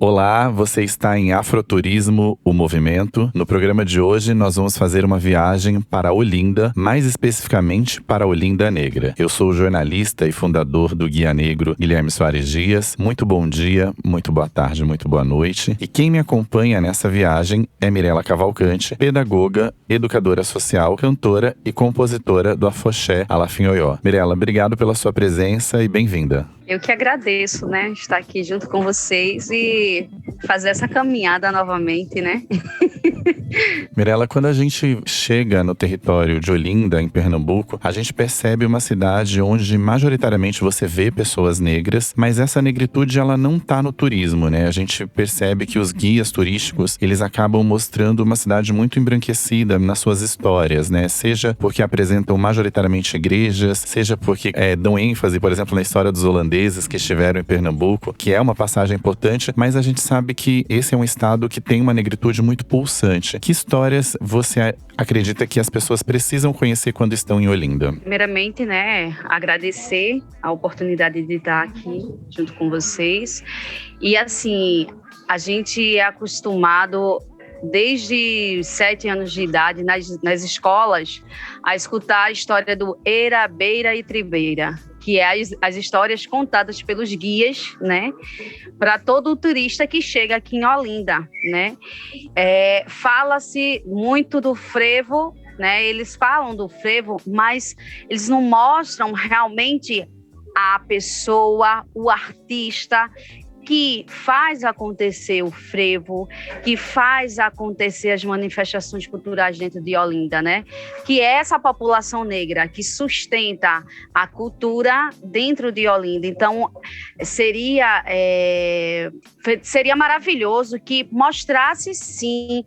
Olá, você está em Afroturismo, o movimento. No programa de hoje, nós vamos fazer uma viagem para Olinda, mais especificamente para Olinda Negra. Eu sou o jornalista e fundador do Guia Negro, Guilherme Soares Dias. Muito bom dia, muito boa tarde, muito boa noite. E quem me acompanha nessa viagem é Mirela Cavalcante, pedagoga, educadora social, cantora e compositora do Afoxé Alafinhoió. Mirela, obrigado pela sua presença e bem-vinda. Eu que agradeço, né, estar aqui junto com vocês e fazer essa caminhada novamente, né? Mirela, quando a gente chega no território de Olinda, em Pernambuco, a gente percebe uma cidade onde majoritariamente você vê pessoas negras, mas essa negritude ela não tá no turismo, né? A gente percebe que os guias turísticos, eles acabam mostrando uma cidade muito embranquecida nas suas histórias, né? Seja porque apresentam majoritariamente igrejas, seja porque dão ênfase, por exemplo, na história dos holandeses que estiveram em Pernambuco, que é uma passagem importante, mas a gente sabe que esse é um estado que tem uma negritude muito pulsante. Que histórias você acredita que as pessoas precisam conhecer quando estão em Olinda? Primeiramente, né, agradecer a oportunidade de estar aqui junto com vocês. E assim, a gente é acostumado desde 7 anos de idade nas escolas a escutar a história do Eira, Beira e Tribeira, que é as histórias contadas pelos guias, né, para todo o turista que chega aqui em Olinda, né. Fala-se muito do frevo, né, eles falam do frevo, mas eles não mostram realmente a pessoa, o artista que faz acontecer o frevo, que faz acontecer as manifestações culturais dentro de Olinda, né? Que é essa população negra que sustenta a cultura dentro de Olinda. Então, seria maravilhoso que mostrasse, sim,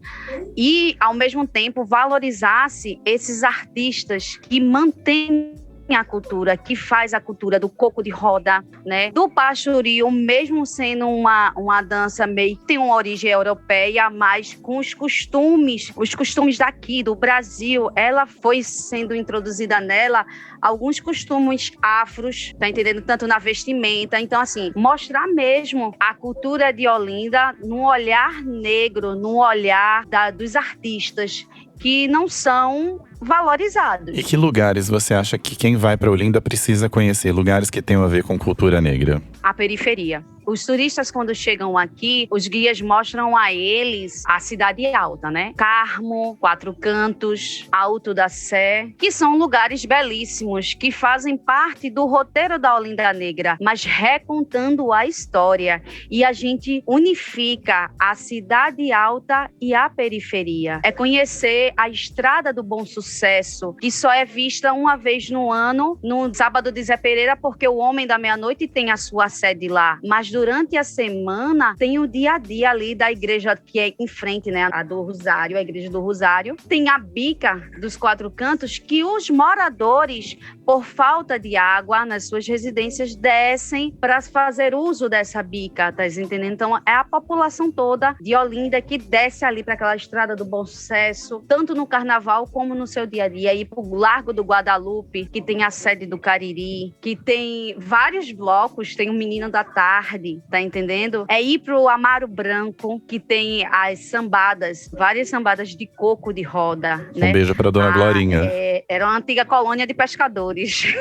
e, ao mesmo tempo, valorizasse esses artistas que mantêm a cultura, que faz a cultura do coco de roda, né? Do pastorio, mesmo sendo uma dança meio que tem uma origem europeia, mas com os costumes daqui, do Brasil, ela foi sendo introduzida nela alguns costumes afros, tá entendendo? Tanto na vestimenta. Então, assim, mostrar mesmo a cultura de Olinda num olhar negro, num olhar dos artistas que não são valorizados. E que lugares você acha que quem vai para Olinda precisa conhecer? Lugares que tenham a ver com cultura negra? A periferia. Os turistas, quando chegam aqui, os guias mostram a eles a Cidade Alta, né? Carmo, Quatro Cantos, Alto da Sé, que são lugares belíssimos, que fazem parte do roteiro da Olinda Negra, mas recontando a história. E a gente unifica a Cidade Alta e a periferia. É conhecer a Estrada do Bom Sucesso, que só é vista uma vez no ano, no sábado de Zé Pereira, porque o Homem da Meia-Noite tem a sua sede lá. Mas durante a semana tem o dia a dia ali da igreja que é em frente, né, a do Rosário, a igreja do Rosário. Tem a bica dos Quatro Cantos que os moradores, por falta de água nas suas residências, descem para fazer uso dessa bica, tá entendendo? Então é a população toda de Olinda que desce ali para aquela Estrada do Bom Sucesso, tanto no carnaval como no seu dia a dia, ir pro Largo do Guadalupe, que tem a sede do Cariri, que tem vários blocos, tem o Menino da Tarde, tá entendendo? É ir pro Amaro Branco, que tem as sambadas, várias sambadas de coco de roda, né? Um beijo pra Dona Glorinha. Era uma antiga colônia de pescadores.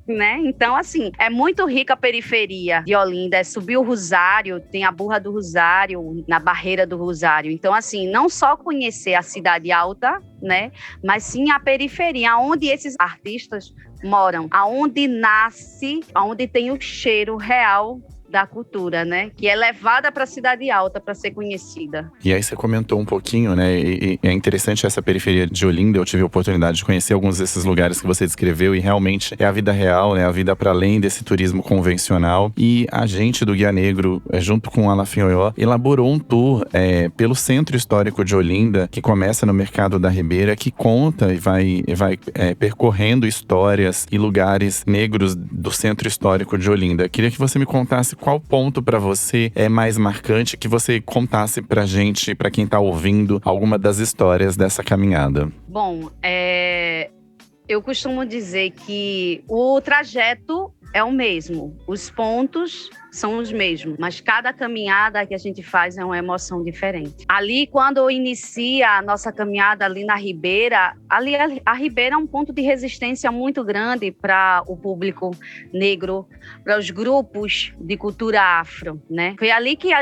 Né? Então, assim, é muito rica a periferia de Olinda. É subir o Rosário, tem a Burra do Rosário, na Barreira do Rosário. Então, assim, não só conhecer a Cidade Alta, né? Mas sim a periferia, onde esses artistas moram, aonde nasce, aonde tem o cheiro real da cultura, né? Que é levada para a Cidade Alta para ser conhecida. E aí você comentou um pouquinho, né? E é interessante essa periferia de Olinda. Eu tive a oportunidade de conhecer alguns desses lugares que você descreveu e realmente é a vida real, né? A vida para além desse turismo convencional. E a gente do Guia Negro, junto com a Alafinhoió, elaborou um tour pelo Centro Histórico de Olinda, que começa no Mercado da Ribeira, que conta e vai percorrendo histórias e lugares negros do Centro Histórico de Olinda. Queria que você me contasse qual ponto para você é mais marcante, que você contasse pra gente, pra quem tá ouvindo, alguma das histórias dessa caminhada. Bom, eu costumo dizer que o trajeto é o mesmo, os pontos são os mesmos, mas cada caminhada que a gente faz é uma emoção diferente. Ali, quando inicia a nossa caminhada ali na Ribeira, ali a Ribeira é um ponto de resistência muito grande para o público negro, para os grupos de cultura afro, né? Foi ali que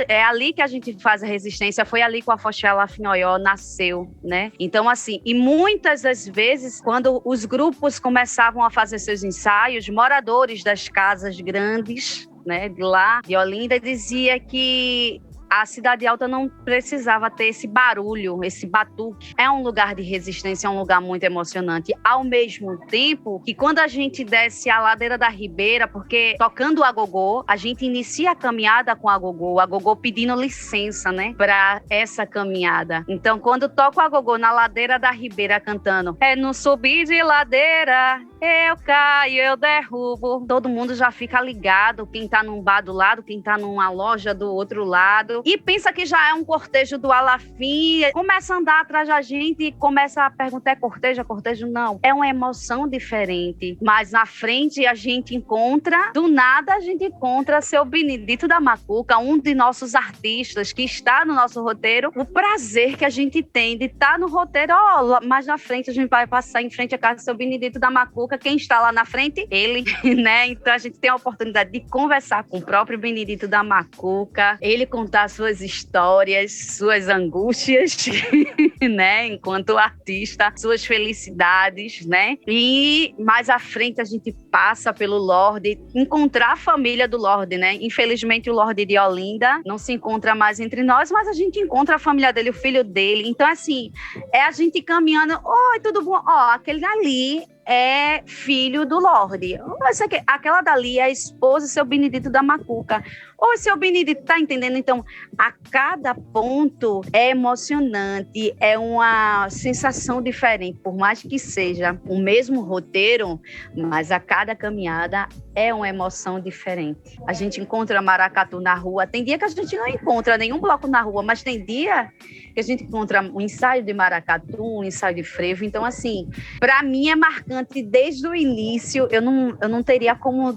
a gente faz a resistência, foi ali que o Afoxé Alafinhoió nasceu, né? Então, assim, e muitas das vezes, quando os grupos começavam a fazer seus ensaios, moradores das casas grandes, né, de lá, de Olinda, dizia que a Cidade Alta não precisava ter esse barulho, esse batuque. É um lugar de resistência, é um lugar muito emocionante. Ao mesmo tempo que quando a gente desce a ladeira da Ribeira, porque tocando o agogô, a gente inicia a caminhada com o agogô pedindo licença, né, para essa caminhada. Então, quando toca o agogô na ladeira da Ribeira cantando, é no subir de ladeira, eu caio, eu derrubo. Todo mundo já fica ligado, quem tá num bar do lado, quem tá numa loja do outro lado. E pensa que já é um cortejo do Alafim, começa a andar atrás da gente e começa a perguntar, é cortejo? É cortejo? Não. É uma emoção diferente. Mas na frente a gente encontra, do nada a gente encontra seu Benedito da Macuca, um de nossos artistas que está no nosso roteiro. O prazer que a gente tem de estar no roteiro, mais na frente a gente vai passar em frente à casa do seu Benedito da Macuca. Quem está lá na frente? Ele, né? Então a gente tem a oportunidade de conversar com o próprio Benedito da Macuca, ele contar suas histórias, suas angústias, né? Enquanto artista, suas felicidades, né? E mais à frente a gente passa pelo Lorde, encontrar a família do Lorde, né? Infelizmente o Lorde de Olinda não se encontra mais entre nós, mas a gente encontra a família dele, o filho dele. Então, assim, é a gente caminhando, oi, tudo bom? Ó, aquele ali é filho do Lorde. Aquela dali é a esposa do seu Benedito da Macuca. Oi, seu Benedito, tá entendendo? Então, a cada ponto é emocionante, é uma sensação diferente, por mais que seja o mesmo roteiro, mas a cada caminhada é uma emoção diferente. A gente encontra maracatu na rua, tem dia que a gente não encontra nenhum bloco na rua, mas tem dia que a gente encontra um ensaio de maracatu, um ensaio de frevo. Então, assim, para mim é marcante desde o início. Eu não teria como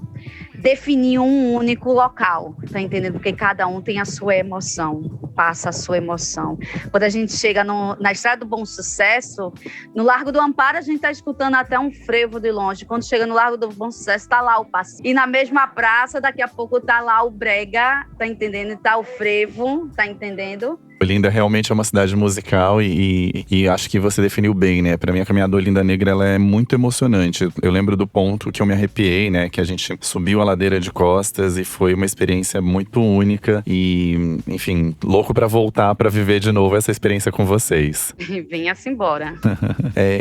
definir um único local, tá entendendo? Porque cada um tem a sua emoção, passa a sua emoção. Quando a gente chega na Estrada do Bom Sucesso, no Largo do Amparo, a gente tá escutando até um frevo de longe. Quando chega no Largo do Bom Sucesso, tá lá o passo. E na mesma praça, daqui a pouco tá lá o brega, tá entendendo? Tá o frevo, tá entendendo? Olinda realmente é uma cidade musical e acho que você definiu bem, né? Pra mim, a caminhada Olinda Negra, ela é muito emocionante. Eu lembro do ponto que eu me arrepiei, né? Que a gente subiu a ladeira de costas e foi uma experiência muito única e, enfim, louco pra voltar pra viver de novo essa experiência com vocês. Venha-se embora.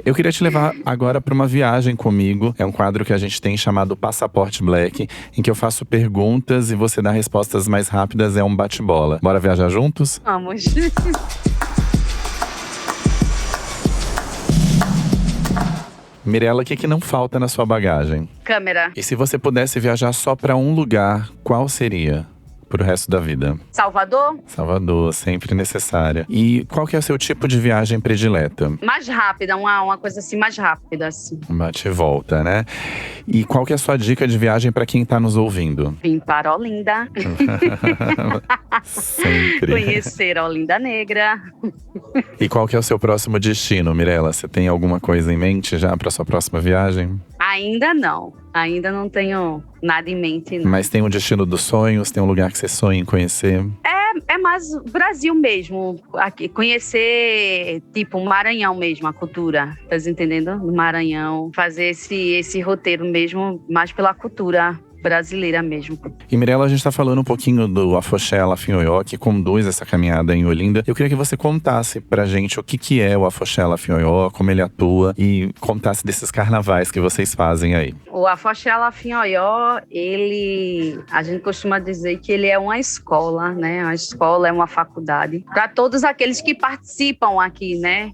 Eu queria te levar agora pra uma viagem comigo. É um quadro que a gente tem chamado Passaporte Black, em que eu faço perguntas e você dá respostas mais rápidas, é um bate-bola. Bora viajar juntos? Vamos. Mirela, o que não falta na sua bagagem? Câmera. E se você pudesse viajar só pra um lugar, qual seria? Pro resto da vida. Salvador? Salvador, sempre necessária. E qual que é o seu tipo de viagem predileta? Mais rápida, uma coisa assim, mais rápida, assim. Bate e volta, né? E qual que é a sua dica de viagem pra quem tá nos ouvindo? Vim para Olinda. Sempre. Conhecer a Olinda Negra. E qual que é o seu próximo destino, Mirela? Você tem alguma coisa em mente já pra sua próxima viagem? Ainda não tenho nada em mente, não. Mas tem um destino dos sonhos? Tem um lugar que você sonha em conhecer? É mais Brasil mesmo, aqui, conhecer, tipo, Maranhão mesmo, a cultura, tá entendendo? No Maranhão, fazer esse roteiro mesmo, mais pela cultura brasileira mesmo. E Mirela, a gente tá falando um pouquinho do Afoxé Alafinhoió, que conduz essa caminhada em Olinda. Eu queria que você contasse pra gente o que é o Afoxé Alafinhoió, como ele atua e contasse desses carnavais que vocês fazem aí. O Afoxé Alafinhoió, a gente costuma dizer que ele é uma escola, né? Uma escola, é uma faculdade. Para todos aqueles que participam aqui, né?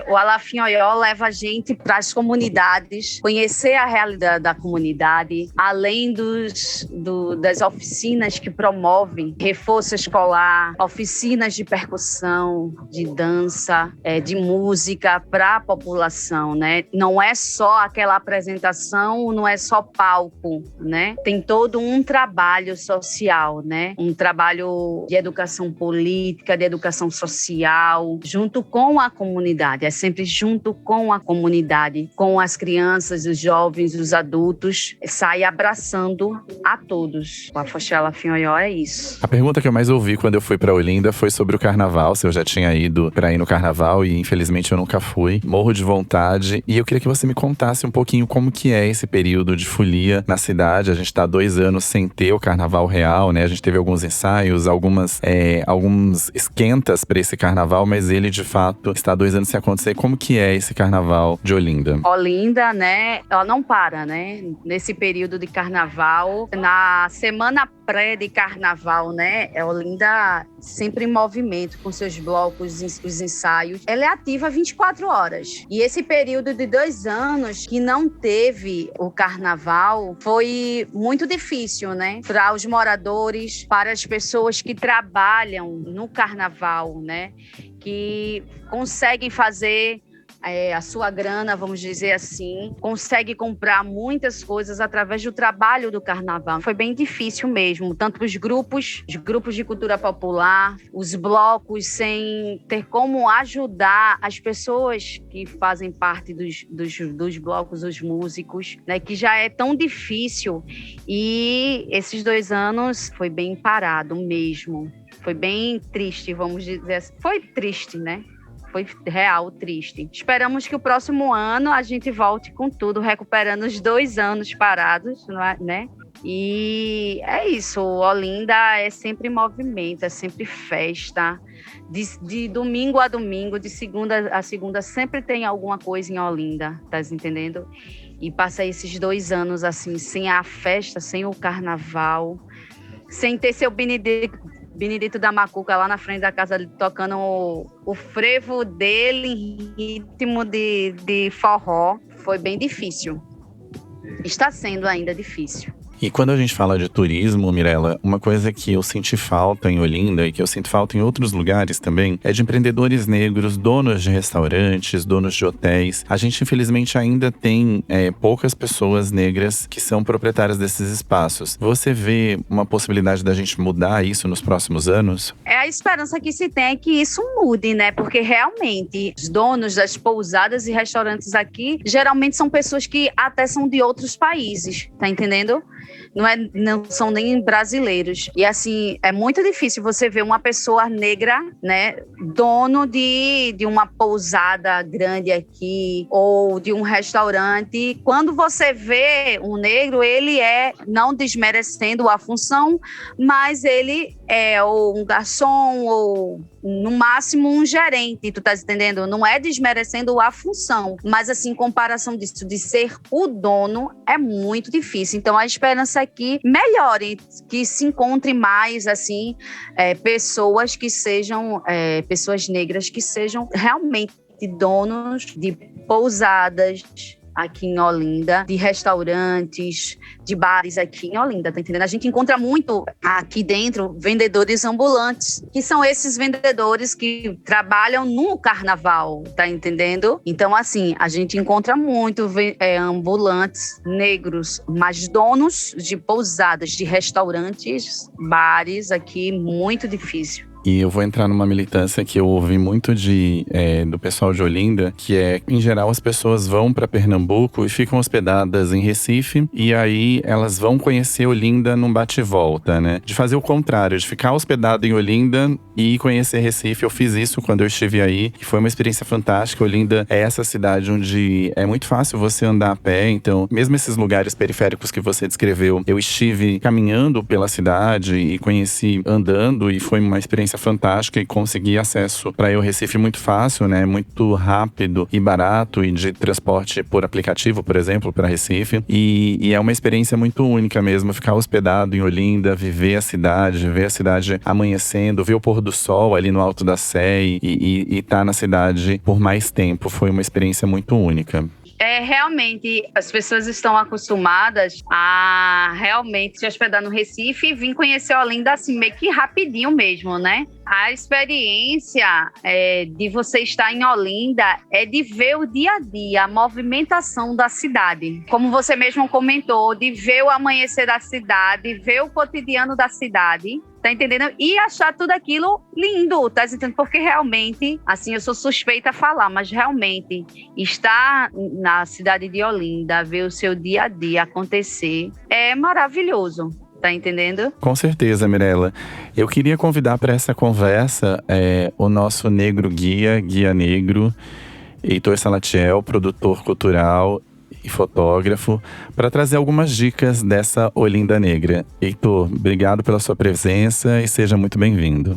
O Alafinhoió leva a gente para as comunidades, conhecer a realidade da comunidade, além das oficinas que promovem reforço escolar, oficinas de percussão, de dança, de música para a população, né? Não é só aquela apresentação, não é só palco, né? Tem todo um trabalho social, né? Um trabalho de educação política, de educação social, junto com a comunidade. É sempre junto com a comunidade, com as crianças, os jovens, os adultos, sai abraçando a todos. O Afoxé Lafinhóió é isso. A pergunta que eu mais ouvi quando eu fui pra Olinda foi sobre o carnaval, se eu já tinha ido pra ir no carnaval e infelizmente eu nunca fui. Morro de vontade e eu queria que você me contasse um pouquinho como que é esse período de folia na cidade. A gente tá há 2 anos sem ter o carnaval real, né? A gente teve alguns ensaios, alguns esquentas pra esse carnaval, mas ele de fato está há 2 anos sem acontecer. Como que é esse carnaval de Olinda? Olinda, né? Ela não para, né? Nesse período de carnaval, na semana pré de carnaval, né? Olinda sempre em movimento com seus blocos, os ensaios. Ela é ativa 24 horas. E esse período de 2 anos que não teve o carnaval foi muito difícil, né? Para os moradores, para as pessoas que trabalham no carnaval, né? Que conseguem fazer a sua grana, vamos dizer assim, consegue comprar muitas coisas através do trabalho do carnaval. Foi bem difícil mesmo, tanto os grupos de cultura popular, os blocos, sem ter como ajudar as pessoas que fazem parte dos blocos, os músicos, né, que já é tão difícil. E esses 2 anos foi bem parado mesmo. Foi bem triste, vamos dizer assim. Foi triste, né? Foi real, triste. Esperamos que o próximo ano a gente volte com tudo, recuperando os 2 anos parados, né? E é isso, Olinda é sempre movimento, é sempre festa. De domingo a domingo, de segunda a segunda, sempre tem alguma coisa em Olinda, tá entendendo? E passa esses 2 anos assim, sem a festa, sem o carnaval, sem ter seu Benedito da Macuca lá na frente da casa dele, tocando o frevo dele em ritmo de forró. Foi bem difícil. Está sendo ainda difícil. E quando a gente fala de turismo, Mirella, uma coisa que eu senti falta em Olinda e que eu sinto falta em outros lugares também é de empreendedores negros, donos de restaurantes, donos de hotéis. A gente, infelizmente, ainda tem poucas pessoas negras que são proprietárias desses espaços. Você vê uma possibilidade da gente mudar isso nos próximos anos? A esperança que se tem é que isso mude, né? Porque realmente os donos das pousadas e restaurantes aqui geralmente são pessoas que até são de outros países, tá entendendo? Não são nem brasileiros. E assim, é muito difícil você ver uma pessoa negra, né, dono de uma pousada grande aqui ou de um restaurante. Quando você vê um negro, ele não desmerecendo a função, mas ele é ou um garçom ou no máximo um gerente, tu tá entendendo? Não é desmerecendo a função, mas assim, em comparação disso, de ser o dono, é muito difícil. Então a esperança é que melhore, que se encontre mais, assim, pessoas que sejam, pessoas negras que sejam realmente donos de pousadas aqui em Olinda, de restaurantes, de bares aqui em Olinda, tá entendendo? A gente encontra muito aqui dentro vendedores ambulantes, que são esses vendedores que trabalham no carnaval, tá entendendo? Então, assim, a gente encontra muito ambulantes negros, mas donos de pousadas, de restaurantes, bares aqui, muito difícil. E eu vou entrar numa militância que eu ouvi muito do pessoal de Olinda, que em geral, as pessoas vão para Pernambuco e ficam hospedadas em Recife, e aí elas vão conhecer Olinda num bate-volta, né? De fazer o contrário, de ficar hospedado em Olinda e conhecer Recife. Eu fiz isso quando eu estive aí, e foi uma experiência fantástica. Olinda é essa cidade onde é muito fácil você andar a pé, então, mesmo esses lugares periféricos que você descreveu, eu estive caminhando pela cidade e conheci andando, e foi uma experiência fantástica e consegui acesso para ir ao Recife muito fácil, né? Muito rápido e barato, e de transporte por aplicativo, por exemplo, para Recife. E é uma experiência muito única mesmo, ficar hospedado em Olinda, ver a cidade amanhecendo, ver o pôr do sol ali no Alto da Sé e estar na cidade por mais tempo. Foi uma experiência muito única. Realmente, as pessoas estão acostumadas a realmente se hospedar no Recife e vir conhecer Olinda assim, meio que rapidinho mesmo, né? A experiência de você estar em Olinda é de ver o dia a dia, a movimentação da cidade. Como você mesmo comentou, de ver o amanhecer da cidade, ver o cotidiano da cidade. Tá entendendo? E achar tudo aquilo lindo, tá entendendo? Porque realmente, assim, eu sou suspeita a falar, mas realmente estar na cidade de Olinda, ver o seu dia a dia acontecer, é maravilhoso. Tá entendendo? Com certeza, Mirella. Eu queria convidar para essa conversa o nosso negro guia negro, Heitor Salatiel, produtor cultural e fotógrafo, para trazer algumas dicas dessa Olinda Negra. Heitor, obrigado pela sua presença e seja muito bem-vindo.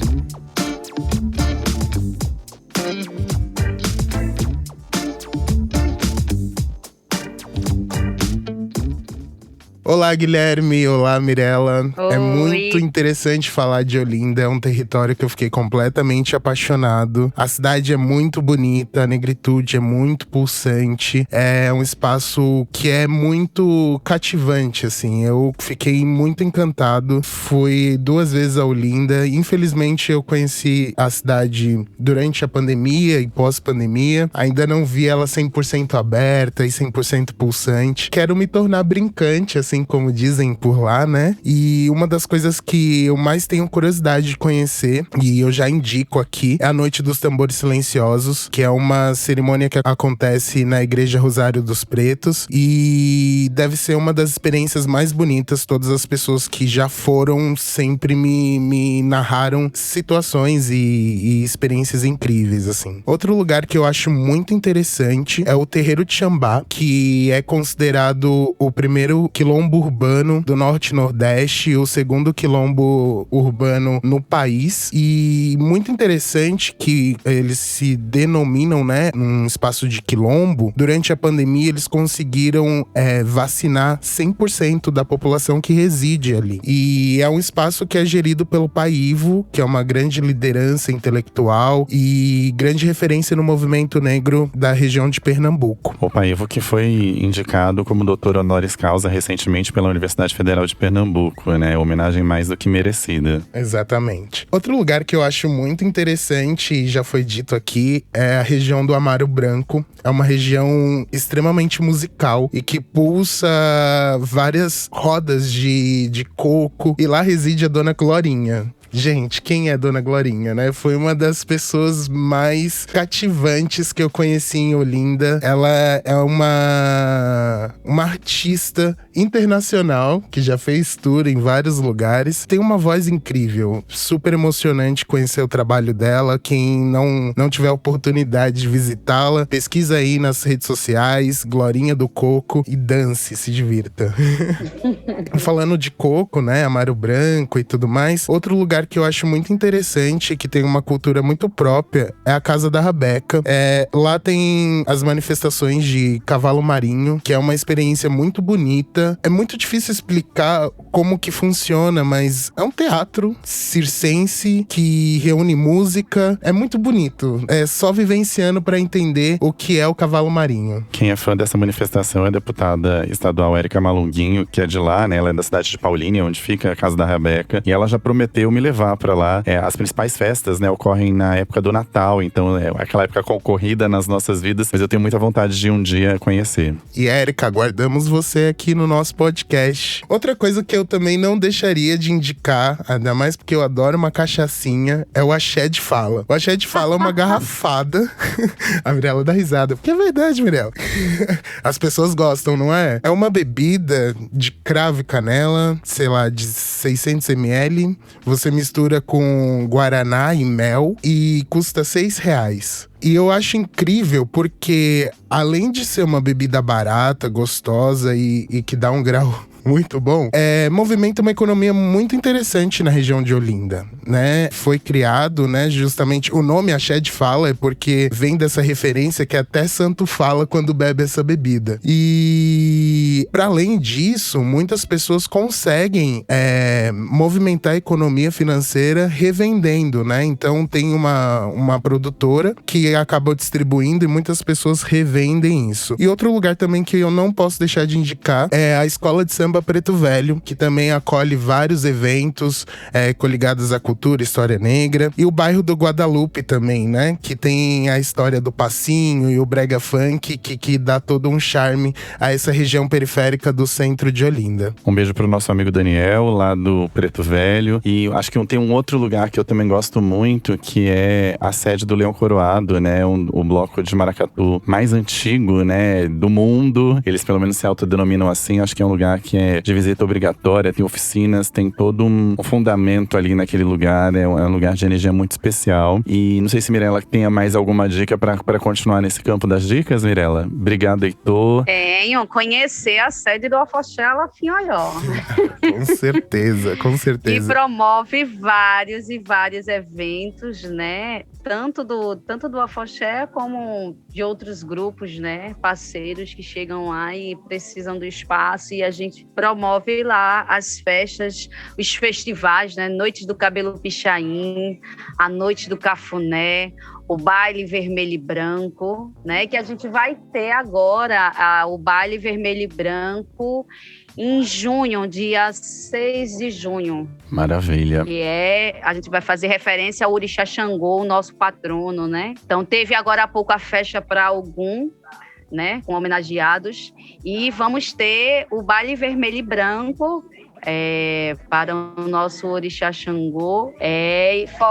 Olá, Guilherme. Olá, Mirella. Oi. É muito interessante falar de Olinda. É um território que eu fiquei completamente apaixonado. A cidade é muito bonita, a negritude é muito pulsante. É um espaço que é muito cativante, assim. Eu fiquei muito encantado. Fui 2 vezes a Olinda. Infelizmente, eu conheci a cidade durante a pandemia e pós-pandemia. Ainda não vi ela 100% aberta e 100% pulsante. Quero me tornar brincante, assim, como dizem por lá, né? E uma das coisas que eu mais tenho curiosidade de conhecer, e eu já indico aqui, é a Noite dos Tambores Silenciosos, que é uma cerimônia que acontece na Igreja Rosário dos Pretos, e deve ser uma das experiências mais bonitas. Todas as pessoas que já foram sempre me narraram situações e experiências incríveis, assim. Outro lugar que eu acho muito interessante é o Terreiro de Xambá, que é considerado o primeiro quilombo urbano do Norte e Nordeste, o segundo quilombo urbano no país. E muito interessante que eles se denominam, né, um espaço de quilombo. Durante a pandemia, eles conseguiram vacinar 100% da população que reside ali. E é um espaço que é gerido pelo Paivo, que é uma grande liderança intelectual e grande referência no movimento negro da região de Pernambuco. O Paivo que foi indicado como doutor honoris causa recentemente pela Universidade Federal de Pernambuco, né? Homenagem mais do que merecida. Exatamente. Outro lugar que eu acho muito interessante, e já foi dito aqui, é a região do Amaro Branco. É uma região extremamente musical e que pulsa várias rodas de coco. E lá reside a Dona Glorinha. Gente, quem é Dona Glorinha, né? Foi uma das pessoas mais cativantes que eu conheci em Olinda. Ela é uma artista internacional que já fez tour em vários lugares. Tem uma voz incrível, super emocionante conhecer o trabalho dela. Quem não tiver a oportunidade de visitá-la, pesquisa aí nas redes sociais, Glorinha do Coco, e dance, se divirta. Falando de coco, né? Amaro Branco e tudo mais. Outro lugar que eu acho muito interessante, que tem uma cultura muito própria, é a Casa da Rabeca. Lá tem as manifestações de cavalo marinho, que é uma experiência muito bonita. É muito difícil explicar como que funciona, mas é um teatro circense que reúne música. É muito bonito. É só vivenciando para entender o que é o cavalo marinho. Quem é fã dessa manifestação é a deputada estadual Érica Malunguinho, que é de lá, né? Ela é da cidade de Paulínia, onde fica a Casa da Rabeca. E ela já prometeu me levar pra lá. As principais festas, né, ocorrem na época do Natal. Então é aquela época concorrida nas nossas vidas. Mas eu tenho muita vontade de um dia conhecer. E Érica, aguardamos você aqui no nosso podcast. Outra coisa que eu também não deixaria de indicar, ainda mais porque eu adoro uma cachaçinha, é o Axé de Fala. O Axé de Fala é uma garrafada. A Mirella dá risada, porque é verdade, Mirella. As pessoas gostam, não é? É uma bebida de cravo e canela, sei lá, de 600 ml. Você mistura com guaraná e mel e custa R$6. E eu acho incrível porque, além de ser uma bebida barata, gostosa e que dá um grau muito bom, movimenta uma economia muito interessante na região de Olinda, né? Foi criado, né, justamente, o nome Axé de Fala é porque vem dessa referência que até santo fala quando bebe essa bebida. E, para além disso, muitas pessoas conseguem movimentar a economia financeira revendendo, né? Então, tem uma produtora que acabou distribuindo e muitas pessoas revendem isso. E outro lugar também que eu não posso deixar de indicar é a Escola de Samba Preto Velho, que também acolhe vários eventos coligados à cultura, história negra. E o bairro do Guadalupe também, né? Que tem a história do passinho e o brega funk, que dá todo um charme a essa região periférica do centro de Olinda. Um beijo pro nosso amigo Daniel, lá do Preto Velho. E acho que tem um outro lugar que eu também gosto muito, que é a sede do Leão Coroado, né? O bloco de maracatu mais antigo, né, do mundo. Eles pelo menos se autodenominam assim. Acho que é um lugar que é de visita obrigatória, tem oficinas, tem todo um fundamento ali naquele lugar. É um lugar de energia muito especial. E não sei se Mirella tenha mais alguma dica pra continuar nesse campo das dicas, Mirella. Obrigado, Heitor. Tenho, conhecer a sede do Afoxé Alafinhoió. Com certeza, com certeza. E promove vários e vários eventos, né? Tanto do Afoxé como de outros grupos, né? Parceiros que chegam lá e precisam do espaço. E a gente promove lá as festas, os festivais, né? Noites do Cabelo Pichain, a Noite do Cafuné, o Baile Vermelho e Branco, né? Que a gente vai ter agora o Baile Vermelho e Branco em junho, dia 6 de junho. Maravilha. Que a gente vai fazer referência ao Orixá Xangô, o nosso patrono, né? Então teve agora há pouco a festa para Ogum, né? Com homenageados. E vamos ter o Baile Vermelho e Branco, para o nosso Orixá Xangô,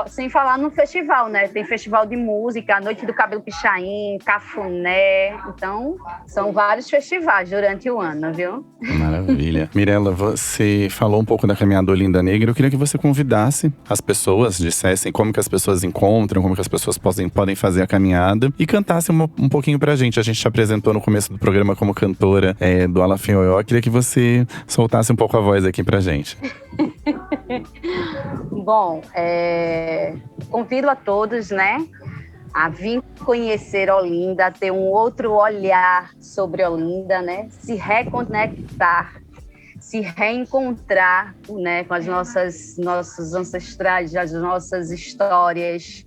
sem falar no festival, né? Tem festival de música, a Noite do Cabelo Pichain, Cafuné. Então, são vários festivais durante o ano, viu? Maravilha. Mirella, você falou um pouco da caminhada Olinda Negra. Eu queria que você convidasse as pessoas, dissessem como que as pessoas encontram, como que as pessoas podem fazer a caminhada e cantassem um pouquinho pra gente. A gente te apresentou no começo do programa como cantora do Alafinhoió. Eu queria que você soltasse um pouco a voz aqui pra gente. Bom, convido a todos, né, a vir conhecer Olinda, ter um outro olhar sobre Olinda, né, se reconectar, se reencontrar, né, com as nossos ancestrais, as nossas histórias,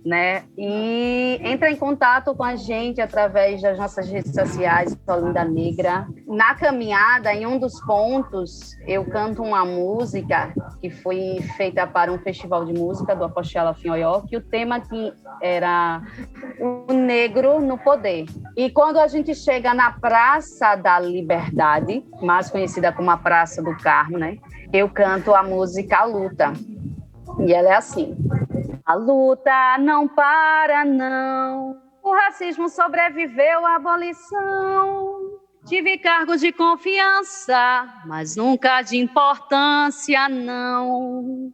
né? E entra em contato com a gente através das nossas redes sociais, Olinda Negra. Na caminhada, em um dos pontos, eu canto uma música que foi feita para um festival de música do Afoxé Alafinhoió, que o tema era o negro no poder. E quando a gente chega na Praça da Liberdade, mais conhecida como a Praça do Carmo, né? Eu canto a música A Luta. E ela é assim: a luta não para, não. O racismo sobreviveu à abolição. Tive cargos de confiança, mas nunca de importância, não.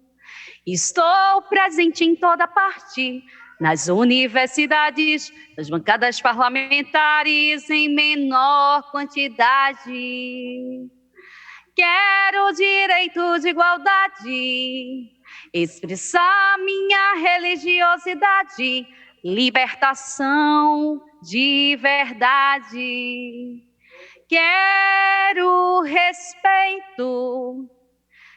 Estou presente em toda parte, nas universidades, nas bancadas parlamentares, em menor quantidade. Quero direito de igualdade, expressar minha religiosidade, libertação de verdade. Quero respeito,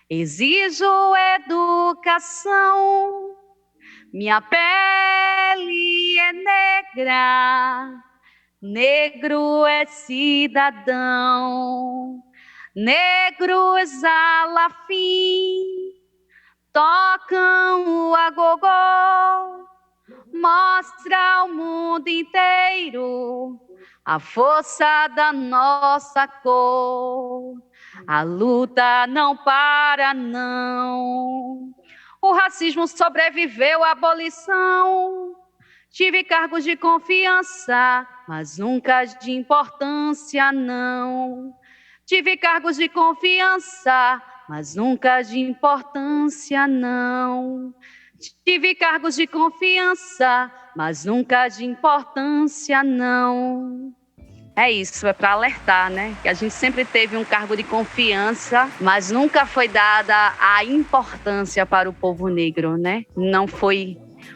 exijo educação. Minha pele é negra, negro é cidadão. Negros alafim tocam o agogó, mostra ao mundo inteiro a força da nossa cor. A luta não para, não. O racismo sobreviveu à abolição. Tive cargos de confiança, mas nunca de importância, não. Tive cargos de confiança, mas nunca de importância, não. Tive cargos de confiança, mas nunca de importância, não. É isso, é para alertar, né? Que a gente sempre teve um cargo de confiança, mas nunca foi dada a importância para o povo negro, né?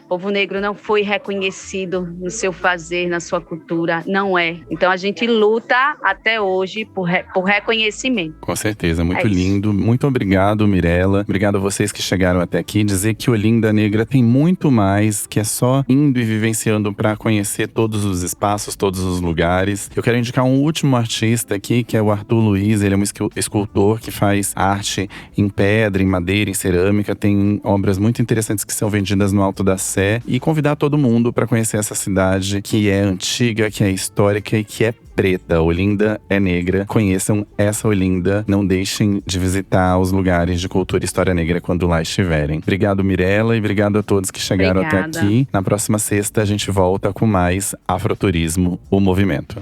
O povo negro não foi reconhecido no seu fazer, na sua cultura, não é. Então a gente luta até hoje por reconhecimento. Com certeza, muito É isso. lindo. Muito obrigado, Mirella. Obrigado a vocês que chegaram até aqui. Dizer que Olinda Negra tem muito mais, que é só indo e vivenciando para conhecer todos os espaços, todos os lugares. Eu quero indicar um último artista aqui, que é o Arthur Luiz. Ele é um escultor que faz arte em pedra, em madeira, em cerâmica. Tem obras muito interessantes que são vendidas no Alto da Sé. E convidar todo mundo para conhecer essa cidade que é antiga, que é histórica e que é preta. Olinda é negra. Conheçam essa Olinda. Não deixem de visitar os lugares de cultura e história negra quando lá estiverem. Obrigado, Mirella, e obrigado a todos que chegaram até aqui. Na próxima sexta, a gente volta com mais Afroturismo, o Movimento.